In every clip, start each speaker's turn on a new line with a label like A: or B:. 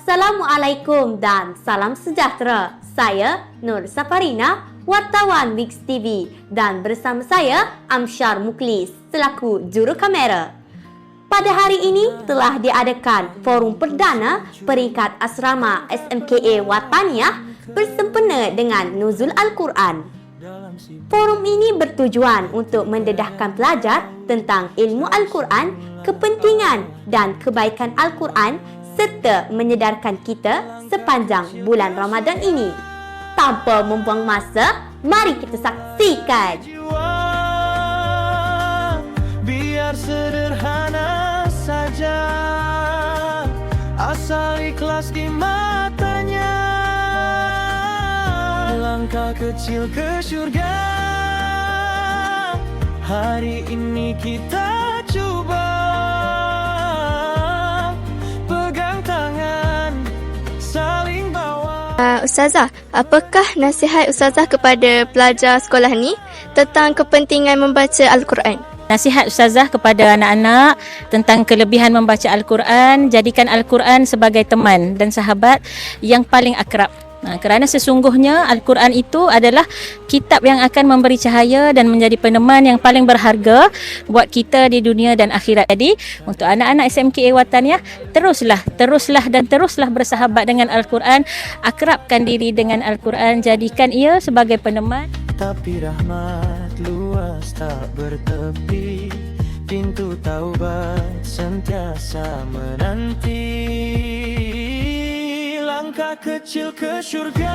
A: Assalamualaikum dan salam sejahtera. Saya Nur Safarina, wartawan Mix TV, dan bersama saya Amsyar Muklis selaku juru kamera. Pada hari ini telah diadakan forum perdana peringkat asrama SMKA Wataniah bersempena dengan Nuzul Al-Quran. Forum ini bertujuan untuk mendedahkan pelajar tentang ilmu Al-Quran, kepentingan dan kebaikan Al-Quran serta menyedarkan kita sepanjang bulan Ramadan ini. Tanpa membuang masa, mari kita saksikan.
B: Biar sederhana saja, asal ikhlas di matanya. Langkah kecil ke syurga, hari ini kita cuba. Pegang tangan, saling bawa.
C: Ustazah, apakah nasihat Ustazah kepada pelajar sekolah ni tentang kepentingan membaca Al-Quran?
D: Nasihat Ustazah kepada anak-anak tentang kelebihan membaca Al-Quran, jadikan Al-Quran sebagai teman dan sahabat yang paling akrab. Kerana sesungguhnya Al-Quran itu adalah kitab yang akan memberi cahaya dan menjadi peneman yang paling berharga buat kita di dunia dan akhirat. Jadi untuk anak-anak SMKA Wataniah, teruslah bersahabat dengan Al-Quran, akrabkan diri dengan Al-Quran, jadikan ia sebagai peneman.
B: Tapi rahmat luas tak bertepi, pintu taubat sentiasa menanti. Langkah kecil ke syurga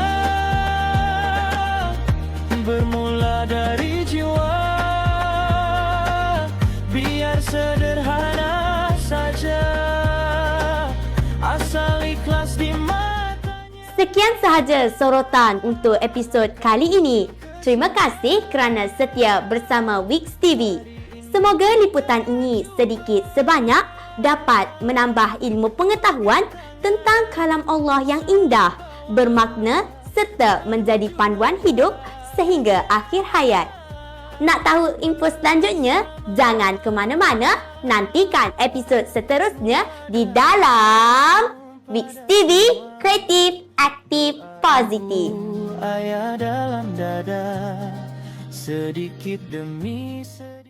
B: bermula dari jiwa. Biar sederhana saja, asal ikhlas di matanya.
A: Sekian sahaja sorotan untuk episod kali ini. Terima kasih kerana setia bersama Mix TV. Semoga liputan ini sedikit sebanyak dapat menambah ilmu pengetahuan tentang kalam Allah yang indah, bermakna serta menjadi panduan hidup sehingga akhir hayat. Nak tahu info selanjutnya? Jangan ke mana-mana, nantikan episod seterusnya di dalam Mix TV, kreatif, aktif, positif.
B: Ayah dalam dada, sedikit demi sedikit.